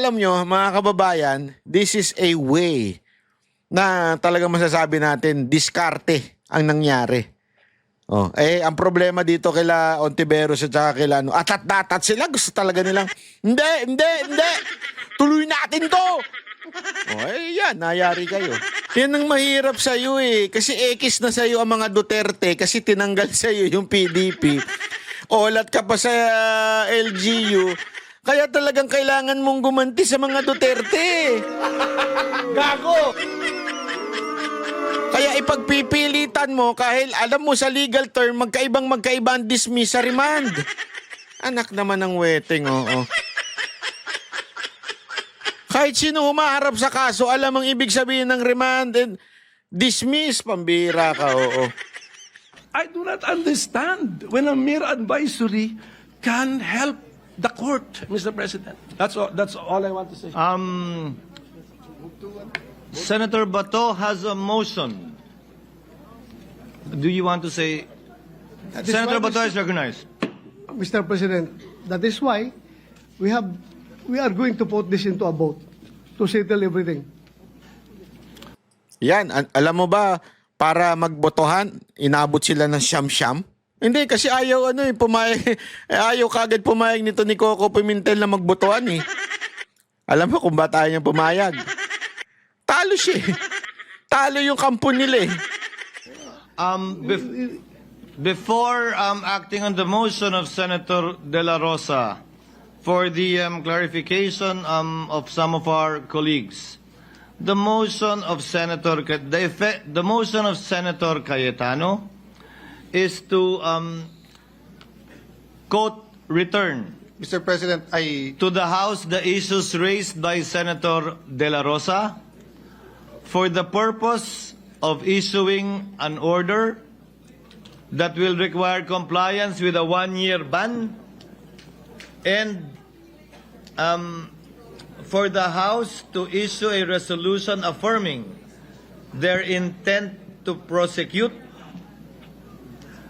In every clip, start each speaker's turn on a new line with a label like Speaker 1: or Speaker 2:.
Speaker 1: alam nyo, mga kababayan, this is a way na talagang masasabi natin, diskarte ang nangyari. Oh, ang problema dito kila Ontiveros at saka kila atat-datat sila. Gusto talaga nilang, hindi. Tuloy natin to. Yan, nayari kayo. Yan ang mahirap sa'yo Kasi ekis na sa'yo ang mga Duterte kasi tinanggal sa'yo yung PDP. Olat ka pa sa LGU. Kaya talagang kailangan mong gumanti sa mga Duterte. Gago! Kaya ipagpipilitan mo kahit alam mo sa legal term, magkaiba ang dismiss sa remand. Anak naman ng weteng, oo. Kahit sino humaharap sa kaso, alam ang ibig sabihin ng remand and dismiss, pambira ka, oo.
Speaker 2: I do not understand when a mere advisory can help the court, Mr. President. That's all I want to say.
Speaker 3: Senator Bato has a motion. Do you want to say? Senator Bato is recognized.
Speaker 4: Mr. President, that is why we are going to put this into a vote to settle everything.
Speaker 1: Yan, alam mo ba, para magbotohan, inabot sila ng siyam-siyam? Hindi, kasi ayaw pumayag, ayaw kagad pumayag nito ni Coco Pimentel na magbotohan Alam mo kung ba't ayaw niyang pumayag? Talo siya Talo yung kampo nila
Speaker 3: Before acting on the motion of Senator De La Rosa for the clarification of some of our colleagues, the motion of Senator Cayetano is to quote return
Speaker 5: Mr. President,
Speaker 3: to the House the issues raised by Senator De La Rosa for the purpose of issuing an order that will require compliance with a one-year ban and for the House to issue a resolution affirming their intent to prosecute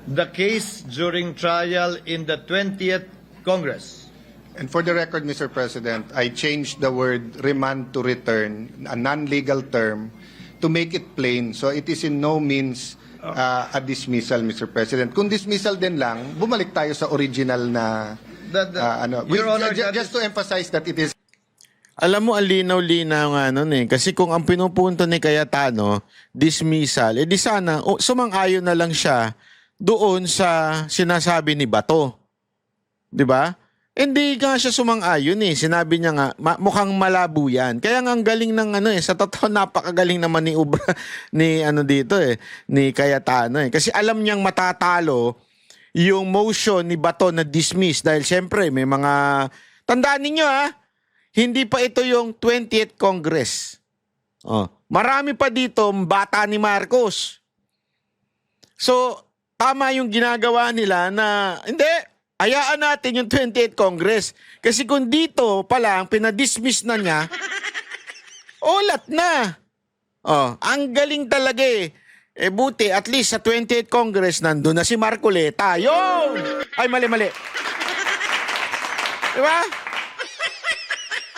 Speaker 3: the case during trial in the 20th Congress.
Speaker 5: and for the record, Mr. President, I changed the word remand to return, a non-legal term, to make it plain. So it is in no means a dismissal, Mr. President. Kung dismissal din lang, bumalik tayo sa original na
Speaker 3: Your Honor,
Speaker 5: just to emphasize that it is.
Speaker 1: Alam mo, ang linaw-linaw nga Kasi kung ang pinupunto ni Cayetano, dismissal, di sana, sumang-ayon na lang siya doon sa sinasabi ni Bato. Di ba? Hindi nga siya sumang-ayon Sinabi niya nga, mukhang malabo yan. Kaya nga ang galing ng sa totoo napakagaling naman ni ni Cayetano Kasi alam niyang matatalo yung motion ni Bato na dismiss dahil siyempre may mga, tandaan ninyo hindi pa ito yung 20th Congress. Marami pa dito bata ni Marcos. So, tama yung ginagawa nila na, hindi, hayaan natin yung 28th Congress. Kasi kung dito pa lang, pinadismiss na niya, olat na. Ang galing talaga buti, at least sa 28th Congress, nandun na si Marcoleta. Yun! Ay, mali. Diba?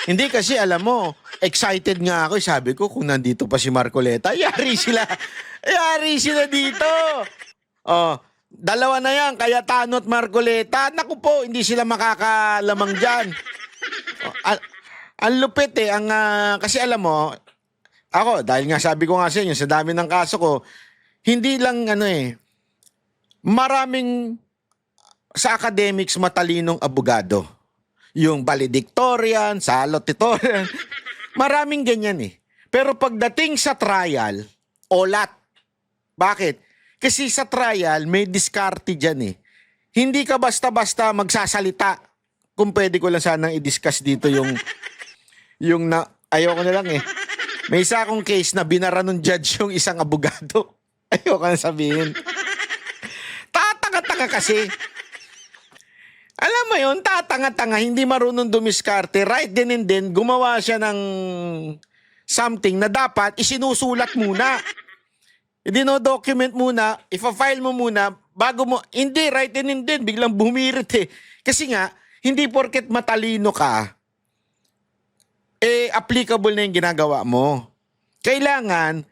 Speaker 1: Hindi kasi, alam mo, excited nga ako. Sabi ko, kung nandito pa si Marcoleta, yari sila. Yari sila dito. Dalawa na yan, Cayetano at Marcoleta. Naku po, hindi sila makakalamang dyan. Ang lupit kasi alam mo, ako, dahil nga sabi ko nga sa inyo, sa dami ng kaso ko, hindi lang maraming sa academics matalinong abogado. Yung valedictorian, salutatorian, maraming ganyan Pero pagdating sa trial, olat. Bakit? Kasi sa trial, may diskarte dyan Hindi ka basta-basta magsasalita. Kung pwede ko lang sanang i-discuss dito ayoko na lang May isa akong case na binara ng judge yung isang abogado. Ayoko na sabihin. Tatanga-tanga kasi. Alam mo yun, tatanga-tanga, hindi marunong dumiskarte. Right then and then, gumawa siya ng something na dapat isinusulat muna. Dino-document muna, ifa-file mo muna, bago mo, hindi, right then and then, biglang bumirit Kasi nga, hindi porket matalino ka, applicable na yung ginagawa mo. Kailangan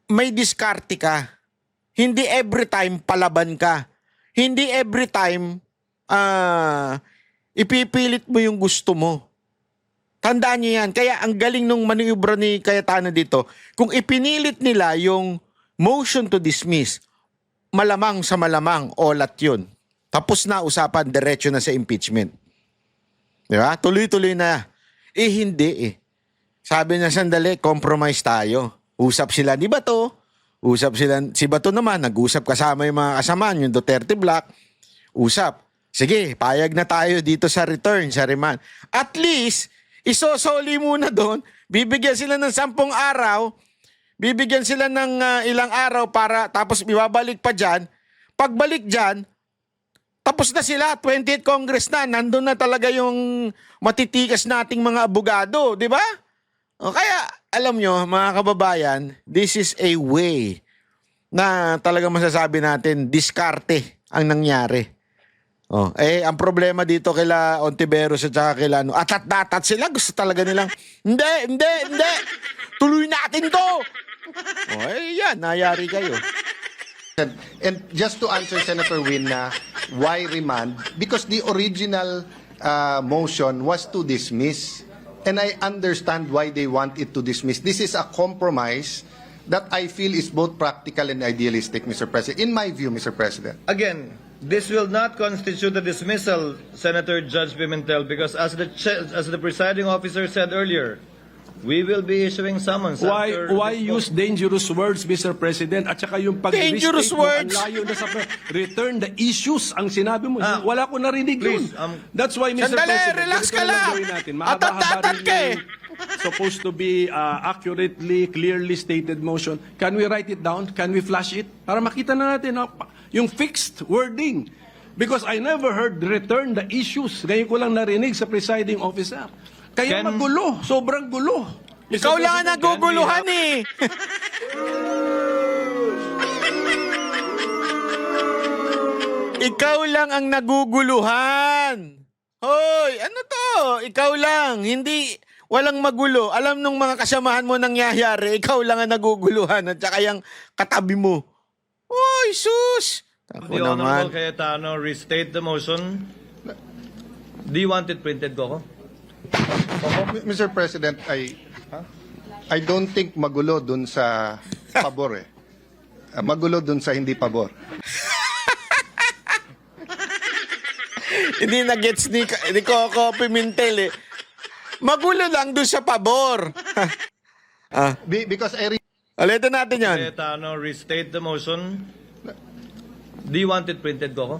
Speaker 1: may diskarte ka. Hindi every time palaban ka. Hindi every time ipipilit mo yung gusto mo. Tandaan niyo yan. Kaya ang galing nung maniubra ni Cayetano dito, kung ipinilit nila yung motion to dismiss, malamang sa malamang, olat yun. Tapos na usapan, diretso na sa impeachment. Di ba? Tuloy-tuloy na. Hindi eh. Sabi niya, sandali, compromise tayo. Usap sila ni Bato. Usap sila, si Bato naman, nag-usap kasama yung mga kasamaan, yung Duterte Black. Usap. Sige, payag na tayo dito sa return, sa remand. At least, isosoli muna doon, bibigyan sila ng 10 araw, bibigyan sila ng ilang araw para, tapos ibabalik pa dyan. Pagbalik dyan, tapos na sila, 20th Congress na, nandun na talaga yung matitikas nating mga abogado, di ba? O kaya, alam nyo, mga kababayan, this is a way na talaga masasabi natin, diskarte ang nangyari. Oh, ang problema dito kila Ontiveros at saka kila atat-datat sila, gusto talaga nilang, hindi, tuloy natin to. Yan, nayari kayo.
Speaker 5: And just to answer Senator Win na why remand, because the original motion was to dismiss. And I understand why they want it to dismiss. This is a compromise that I feel is both practical and idealistic, Mr. President. In my view, Mr. President.
Speaker 3: Again, this will not constitute a dismissal, Senator Judge Pimentel, because as the presiding officer said earlier, we will be issuing summons.
Speaker 2: Why
Speaker 3: after this
Speaker 2: use dangerous words, Mr. President? At saka yung
Speaker 1: Dangerous
Speaker 2: pag-restate mo,
Speaker 1: words?
Speaker 2: ang layo na sa return the issues, ang sinabi mo. Wala ko narinig
Speaker 3: please,
Speaker 2: yun. That's why, Mr.
Speaker 1: Sandali,
Speaker 2: President,
Speaker 1: relax
Speaker 2: ganito
Speaker 1: ka
Speaker 2: lang
Speaker 1: lang.
Speaker 2: gawin natin.
Speaker 1: Atat-atat ka eh.
Speaker 2: Supposed to be accurately, clearly stated motion. Can we write it down? Can we flash it? Para makita na natin yung fixed wording. Because I never heard return the issues. Ngayon ko lang narinig sa presiding officer. Kaya
Speaker 3: Can-
Speaker 2: magulo. Sobrang gulo.
Speaker 1: Ikaw lang ang naguguluhan eh. Ikaw lang ang naguguluhan. Hoy, ano to? Ikaw lang. Hindi, walang magulo. Alam nung mga kasamahan mo nangyayari, ikaw lang ang naguguluhan at saka yung katabi mo. Hoy, sus! Ako
Speaker 3: The Honorable
Speaker 1: naman.
Speaker 3: Cayetano restate the motion. Do you want it printed, Coco?
Speaker 5: Mr. President, I don't think magulo dun sa pabor eh. Magulo dun sa hindi pabor.
Speaker 1: Hindi na gets ni Coco Pimentel eh. Magulo lang doon sa pabor.
Speaker 5: Because I
Speaker 1: Ulitin natin yan.
Speaker 3: Cayetano restate the motion. Do you want it printed, Coco?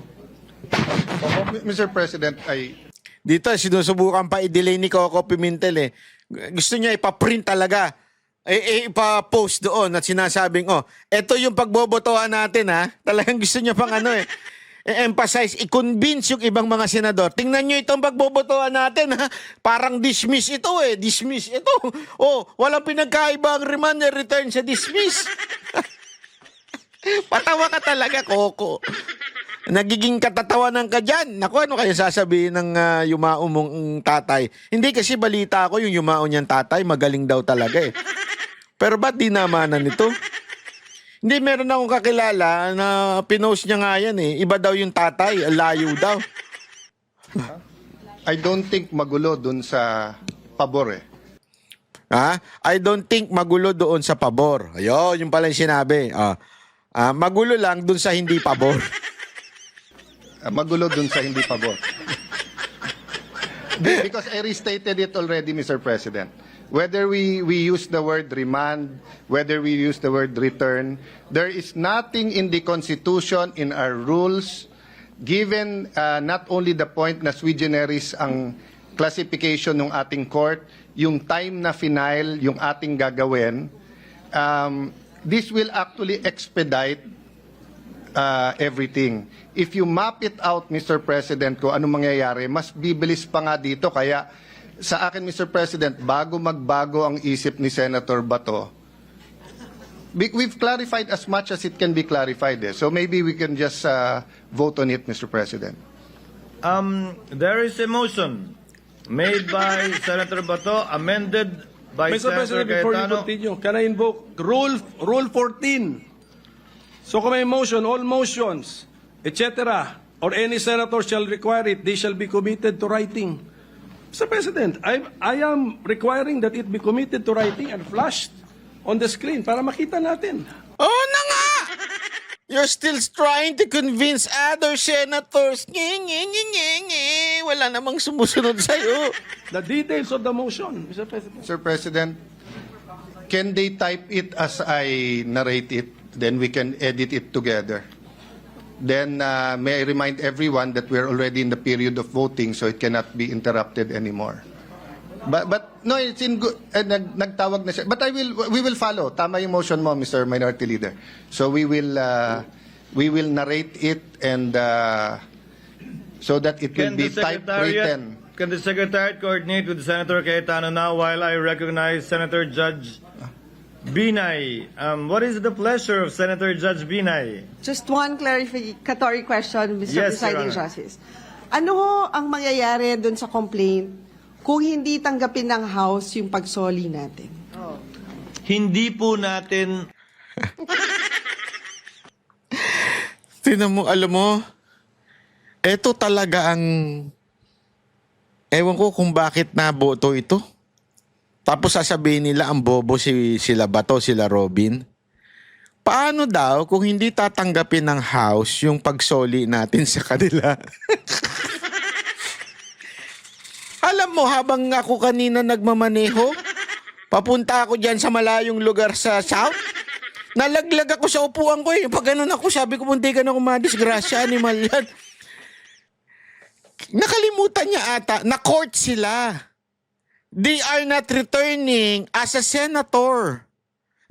Speaker 5: Mr. President,
Speaker 1: Dito, sinusubukan pa i-delay ni Coco Pimentel eh. Gusto niya ipaprint talaga. Ipa-post doon at sinasabing, eto yung pagbobotohan natin ha. Talagang gusto niya pang emphasize, i-convince yung ibang mga senador. Tingnan nyo itong pagbobotohan natin ha. Parang dismiss ito eh. Dismiss ito. Walang pinagkaiba ang remand and return sa dismiss. Patawa ka talaga, Coco. Nagiging katatawanan ka dyan. Naku, ano kaya sasabihin ng yumao mong tatay? Hindi kasi balita ko yung yumao niyang tatay, magaling daw talaga eh. Pero ba't di namanan nito? Hindi, meron akong kakilala na pinost niya nga yan eh. Iba daw yung tatay, layo daw.
Speaker 5: I don't think magulo dun sa pabor eh.
Speaker 1: I don't think magulo doon sa pabor. Ayun, yung pala yung sinabi. Magulo lang doon sa hindi pabor.
Speaker 5: Magulo dun sa hindi pabor. Because I restated it already, Mr. President. Whether we use the word remand, whether we use the word return, there is nothing in the Constitution, in our rules, given not only the point na sui generis ang classification ng ating court, yung time na final, yung ating gagawin, this will actually expedite everything. If you map it out, Mr. President, kung anong mangyayari, mas bibilis pa nga dito. Kaya sa akin, Mr. President, bago magbago ang isip ni Senator Bato, we've clarified as much as it can be clarified. So maybe we can just vote on it, Mr. President.
Speaker 3: There is a motion made by Senator Bato, amended by
Speaker 2: Mr.
Speaker 3: Senator
Speaker 2: President, before you
Speaker 3: Cayetano.
Speaker 2: continue, can I invoke Rule 14? So kung may motion, all motions, etc., or any senator shall require it, they shall be committed to writing. Mr. President, I am requiring that it be committed to writing and flashed on the screen para makita natin.
Speaker 1: Oh na nga! You're still trying to convince other senators. Nge. Wala namang sumusunod sa'yo.
Speaker 2: The details of the motion, Mr. President.
Speaker 5: Mr. President, can they type it as I narrate it? Then we can edit it together. Then may I remind everyone that we're already in the period of voting, so it cannot be interrupted anymore. But no, it's in good. Nagtawag na siya. But we will follow. Tama yung motion mo, Mr. Minority Leader. So we will narrate it and so that it will be typewritten.
Speaker 3: Can the Secretariat coordinate with Senator Cayetano now while I recognize Senator Judge Binay? What is the pleasure of Senator Judge Binay?
Speaker 6: Just one clarificatory question, Mr.
Speaker 3: Yes, Your
Speaker 6: Presiding
Speaker 3: Honor.
Speaker 6: Justice. Ano ho ang mangyayari doon sa complaint kung hindi tanggapin ng House yung pagsoli natin?
Speaker 3: Hindi po natin
Speaker 1: Tinan mo, alam mo, eto talaga ang... Ewan ko kung bakit naboto ito. Tapos sasabihin nila ang bobo sila Bato, sila Robin. Paano daw kung hindi tatanggapin ng House yung pagsoli natin sa kanila? Alam mo, habang ako kanina nagmamaneho, papunta ako dyan sa malayong lugar sa South, nalaglag ako sa upuan ko eh. Pag ganun ako, sabi ko, munti ka na kumadisgrasya, animal yan. Nakalimutan niya ata, na court sila. They are not returning as a senator.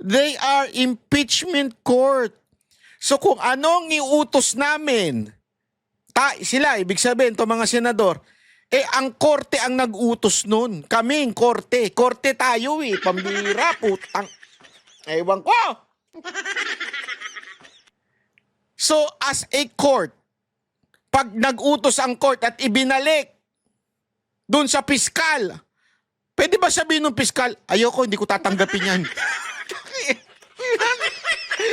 Speaker 1: They are impeachment court. So kung anong iutos namin, sila, ibig sabihin, to mga senador, ang korte ang nag-utos nun. Kaming korte. Korte tayo eh. Pambira, putang. Ewan ko. So as a court, pag nag-utos ang court at ibinalik dun sa piskal, pwede ba sabihin ng piskal, ayoko, hindi ko tatanggapin yan.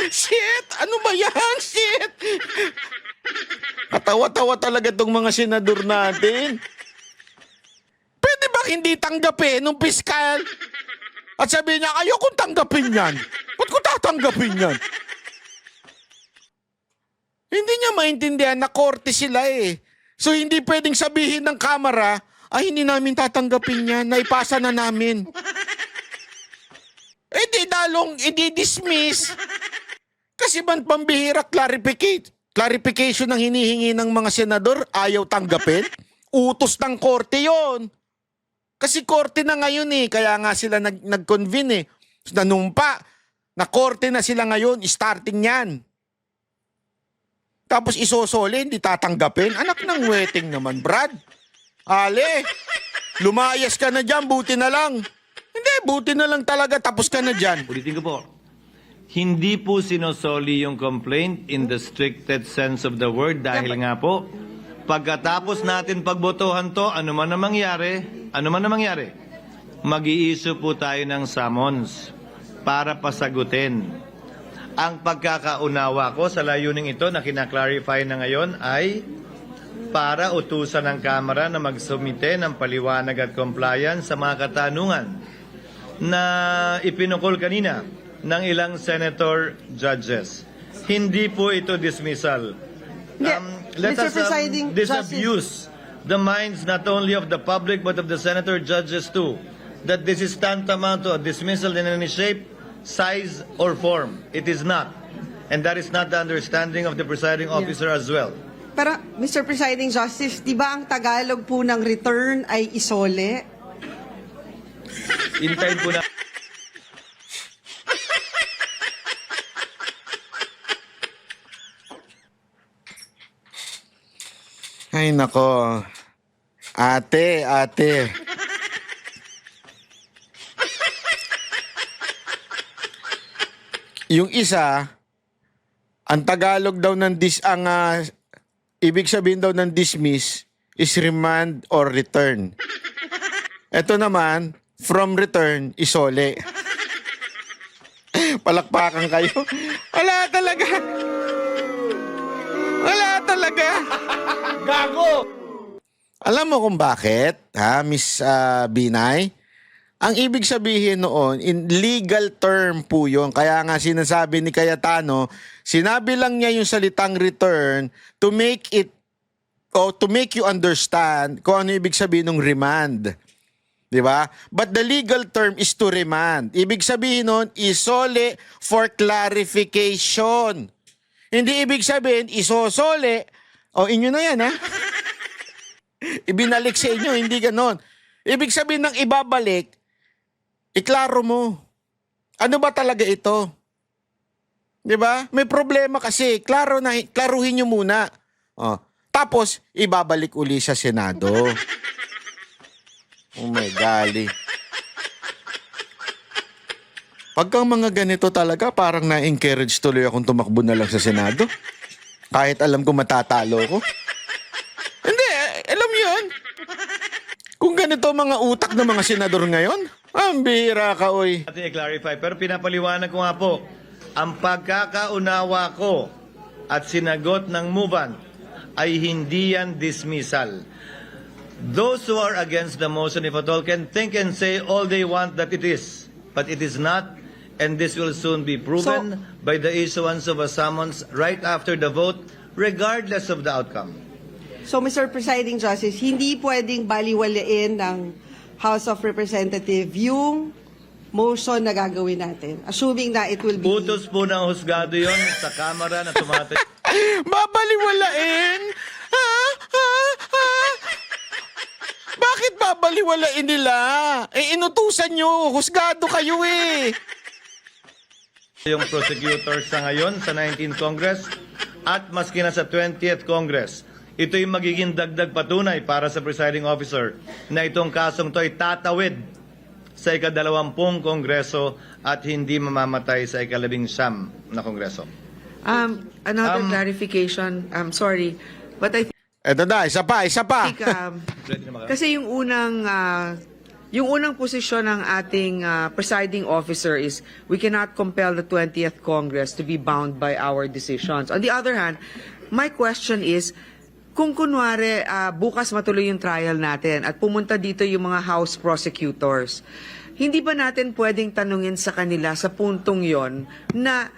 Speaker 1: Shit! Ano ba yan? Shit! Katawa-tawa talaga itong mga senador natin. Pwede ba hindi tanggapin ng piskal? At sabihin niya, ayokong tanggapin yan. Ba't ko tatanggapin yan? Hindi niya maintindihan na korte sila eh. So hindi pwedeng sabihin ng kamera, ay hindi namin tatanggapin yan, naipasa na namin. Di dalong i-dismiss. Kasi man pambihira clarification ng hinihingi ng mga senador, ayaw tanggapin. Utos ng korte yon. Kasi korte na ngayon eh, kaya nga sila nag-convene eh. Nanumpa, na korte na sila ngayon, starting yan. Tapos isosole, hindi tatanggapin. Anak ng wedding naman, Brad. Ale, lumayas ka na dyan, buti na lang. Hindi, buti na lang talaga, tapos ka na dyan.
Speaker 3: Ulitin ko po. Hindi po sinosoli yung complaint in the stricted sense of the word dahil nga po, pagkatapos natin pagbotohan to, ano man na mangyari, mag-i-issue po tayo ng summons para pasagutin. Ang pagkakaunawa ko sa layuning ito na kinaklarify na ngayon ay para utusan ng Kamara na magsumite ng paliwanag at compliance sa mga katanungan na ipinukol kanina ng ilang senator judges. Hindi po ito dismissal. Let
Speaker 6: Mr.
Speaker 3: us
Speaker 6: Presiding
Speaker 3: disabuse the minds not only of the public but of the senator judges too that this is tantamount to a dismissal in any shape, size, or form. It is not. And that is not the understanding of the presiding officer as well.
Speaker 6: Pero, Mr. Presiding Justice, di ba ang Tagalog po ng return ay isole?
Speaker 3: Hintayin po na...
Speaker 1: Ay nako. Ate. Yung isa, ang Tagalog daw ng ibig sabihin daw ng dismiss is remand or return. Ito naman, from return, isole. Palakpakan kayo. Wala talaga. Wala talaga.
Speaker 3: Gago!
Speaker 1: Alam mo kung bakit, ha, Miss Binay? Ang ibig sabihin noon, in legal term po yun. Kaya nga sinasabi ni Cayetano, sinabi lang niya yung salitang return to make it, o to make you understand kung ano ibig sabihin ng remand. Di ba? But the legal term is to remand. Ibig sabihin nun, isole for clarification. Hindi ibig sabihin, isosole, o inyo na yan, ha? Ibinalik sa inyo, hindi ganon. Ibig sabihin ng ibabalik, iklaro mo. Ano ba talaga ito? 'Di ba? May problema kasi. Klaruhin nyo muna. Oh. Tapos, ibabalik uli sa Senado. Oh my golly. Pagka mga ganito talaga, parang na-encourage tuloy akong tumakbo na lang sa Senado. Kahit alam ko matatalo ko. Hindi, alam mo yun. Kung ganito mga utak ng mga senador ngayon, ang bihira ka, oy.
Speaker 3: Natin i-clarify, pero pinapaliwanag ko nga po, ang pagkakaunawa ko at sinagot ng MUVAN ay hindi yan dismissal. Those who are against the motion, if at all, can think and say all they want that it is. But it is not, and this will soon be proven by the issuance of a summons right after the vote, regardless of the outcome.
Speaker 6: So, Mr. Presiding Justice, hindi pwedeng baliwalain ng House of Representatives yung motion na gagawin natin. Assuming na it will be...
Speaker 3: Utos po ng husgado yon sa Kamara na tumatay.
Speaker 1: Babaliwalain? Ha? Ha? Ha? Bakit babaliwalain nila? Eh, inutusan nyo. Husgado kayo eh.
Speaker 3: Yung prosecutors sa ngayon sa 19th Congress at maski na sa 20th Congress. Ito yung magiging dagdag patunay para sa presiding officer na itong kasong to ay tatawid sa ika-20 Kongreso at hindi mamamatay sa ika-19 na Kongreso.
Speaker 7: Another clarification. I'm sorry, but I
Speaker 1: Eto na, isa pa.
Speaker 7: think kasi yung unang posisyon ng ating presiding officer is we cannot compel the 20th Congress to be bound by our decisions. On the other hand, my question is, kung kunwari bukas matuloy yung trial natin at pumunta dito yung mga House prosecutors, hindi ba natin pwedeng tanungin sa kanila sa puntong yon na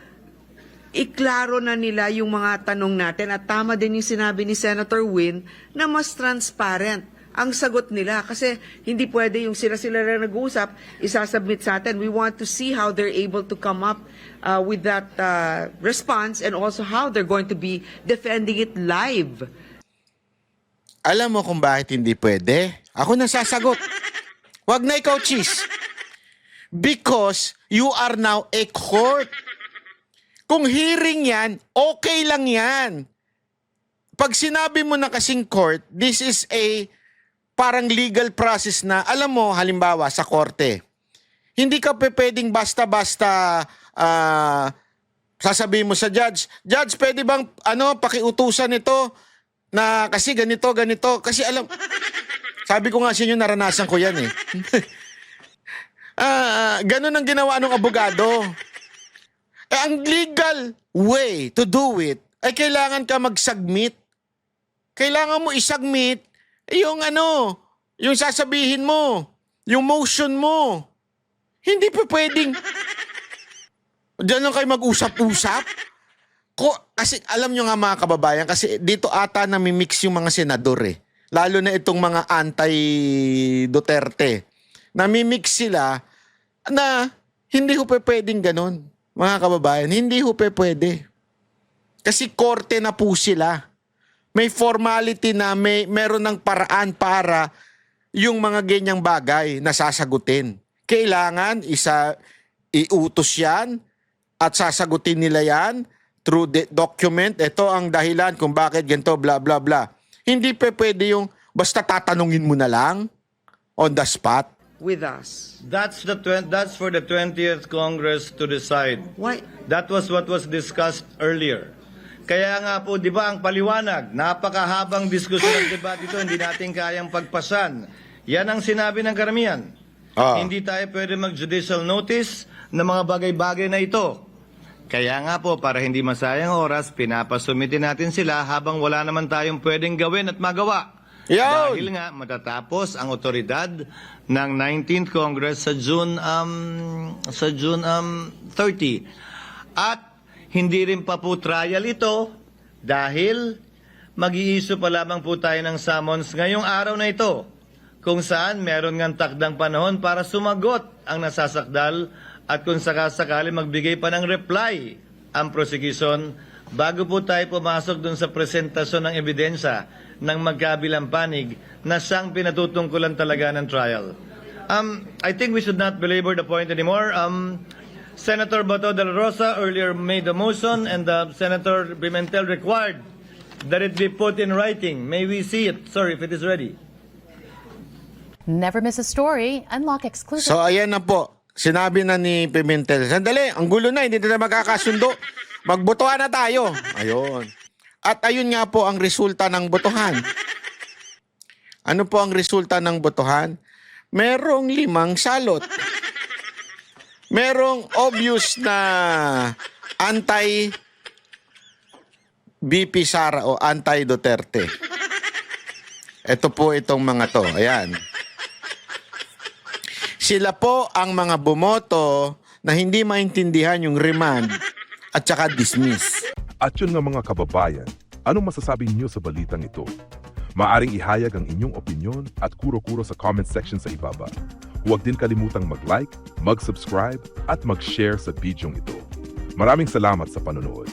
Speaker 7: iklaro na nila yung mga tanong natin at tama din yung sinabi ni Senator Win na mas transparent ang sagot nila kasi hindi pwede yung sila-sila na nag-uusap, isasubmit sa atin. We want to see how they're able to come up with that response and also how they're going to be defending it live.
Speaker 1: Alam mo kung bakit hindi pwede? Ako na sasagot. Wag na ikaw, Cheese. Because you are now a court. Kung hearing yan, okay lang yan. Pag sinabi mo na kasing court, this is a parang legal process na, alam mo, halimbawa sa korte, hindi ka pwedeng basta-basta sasabihin mo sa judge, Judge, pwede bang pakiutusan ito na kasi ganito. Kasi alam, sabi ko nga sa inyo, naranasan ko yan eh. Ganun ang ginawa ng abogado. Ang legal way to do it ay kailangan ka mag-submit. Kailangan mo i-submit yung yung sasabihin mo, yung motion mo. Hindi pa pwedeng diyan lang kayo mag-usap-usap. Kasi alam nyo nga mga kababayan, kasi dito ata namimix yung mga senador eh. Lalo na itong mga anti-Duterte. Namimix sila na hindi ho pwedeng ganun. Mga kababayan, hindi ho pwede. Kasi korte na po sila. May formality na, meron ng paraan para yung mga ganyang bagay na sasagutin. Kailangan iutos yan at sasagutin nila yan through the document. Ito ang dahilan kung bakit ganito, bla bla bla. Hindi pwede yung basta tatanungin mo na lang on the spot.
Speaker 7: With us.
Speaker 3: That's for the 20th Congress to decide.
Speaker 7: Why?
Speaker 3: That was what was discussed earlier. Kaya nga po, di ba, ang paliwanag, napakahabang diskusyon ng debate ito, hindi natin kayang pagpasan Yan ang sinabi ng karamihan.
Speaker 1: Ah.
Speaker 3: Hindi tayo pwede mag-judicial notice ng mga bagay-bagay na ito. Kaya nga po, para hindi masayang oras, pinapasumitin natin sila habang wala naman tayong pwedeng gawin at magawa.
Speaker 1: Yun!
Speaker 3: Dahil nga matatapos ang otoridad ng 19th Congress sa June 30. At hindi rin pa po trial ito dahil mag-i-issue pa lamang po tayo ng summons ngayong araw na ito kung saan meron ngang takdang panahon para sumagot ang nasasakdal at kung sakasakali magbigay pa ng reply ang prosecution bago po tayo pumasok dun sa presentasyon ng ebidensya ng magkabilang panig na siyang pinatutungkulan talaga ng trial. I think we should not belabor the point anymore. Senator Bato de la Rosa earlier made a motion and Senator Pimentel required that it be put in writing. May we see it, sir, if it is ready?
Speaker 8: Never miss a story. Unlock exclusive.
Speaker 1: So ayan na po. Sinabi na ni Pimentel, sandali, ang gulo na, hindi na magkakasundo. Magbotohan na tayo. Ayun. At ayun nga po ang resulta ng botohan. Ano po ang resulta ng botohan? Merong 5 salot. Merong obvious na anti-BP Sara o anti-Duterte. Ito po itong mga to. Ayan. Sila po ang mga bumoto na hindi maintindihan yung remand at saka dismiss.
Speaker 9: At yun nga mga kababayan, anong masasabi niyo sa balitang ito? Maaring ihayag ang inyong opinyon at kuro-kuro sa comment section sa ibaba. Huwag din kalimutang mag-like, mag-subscribe at mag-share sa bidyong ito. Maraming salamat sa panonood.